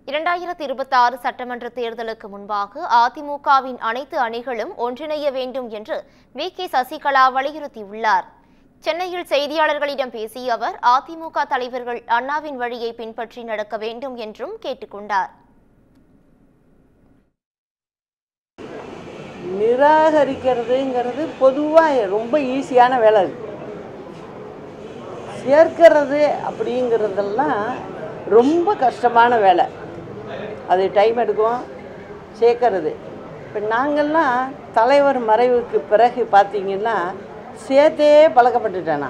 2026 சட்டமன்ற தேர்தலுக்கு முன்பாக அதிமுகவின் அனைத்து அணிகளும் ஒன்றிணைய வேண்டும் என்று வி.கே. சசிகலா வலியுறுத்தியுள்ளார். சென்னையில் செய்தியாளர்களிடம் பேசிய அவர், அதிமுக தலைவர்கள் அண்ணாவின் வழியை பின்பற்றி நடக்க வேண்டும் என்றும் கேட்டுக்கொண்டார். நிராகரிக்கிறதுங்கிறது பொதுவாக ரொம்ப ஈஸியான வேலை. சேர்க்கிறது அப்படிங்கிறதெல்லாம் ரொம்ப கஷ்டமான வேலை. அது டைம் எடுக்கும் சேர்க்கறது. இப்போ நாங்கள்லாம் தலைவர் மறைவுக்கு பிறகு பார்த்திங்கன்னா சேர்த்தே பழக்கப்பட்டுட்டேன்.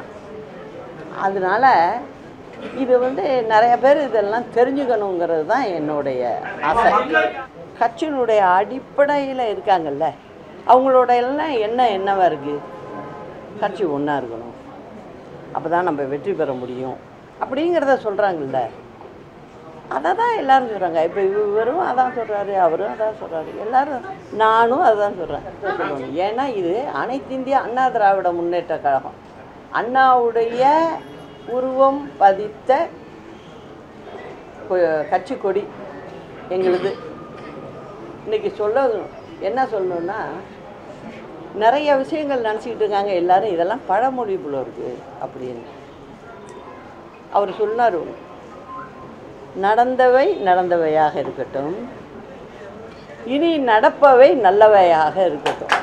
அதனால் இது நிறைய பேர் இதெல்லாம் தெரிஞ்சுக்கணுங்கிறது தான் என்னுடைய ஆசை. கட்சியினுடைய அடிப்படையில் இருக்காங்கல்ல, அவங்களோட எல்லாம் என்னவாக இருக்குது, கட்சி ஒன்றா இருக்கணும், அப்போ தான் நம்ம வெற்றி பெற முடியும் அப்படிங்கிறத சொல்கிறாங்கல்ல. அதை தான் எல்லோரும் சொல்கிறாங்க. இப்போ இவரும் அதான் சொல்கிறாரு, அவரும் அதான் சொல்கிறாரு, எல்லோரும், நானும் அதுதான் சொல்கிறேன். ஏன்னா இது அனைத்து இந்திய அண்ணா திராவிட முன்னேற்ற கழகம், அண்ணாவுடைய உருவம் பதித்த கட்சி கொடி எங்களுது. இன்றைக்கி என்ன சொல்லணுன்னா, நிறைய விஷயங்கள் நினச்சிக்கிட்டு இருக்காங்க எல்லோரும், இதெல்லாம் பழமொழி போல இருக்குது அப்படின்னு. அவர் சொன்னார், நடந்தவை நடந்தவையாக இருக்கட்டும், இனி நடப்பவை நல்லவையாக இருக்கட்டும்.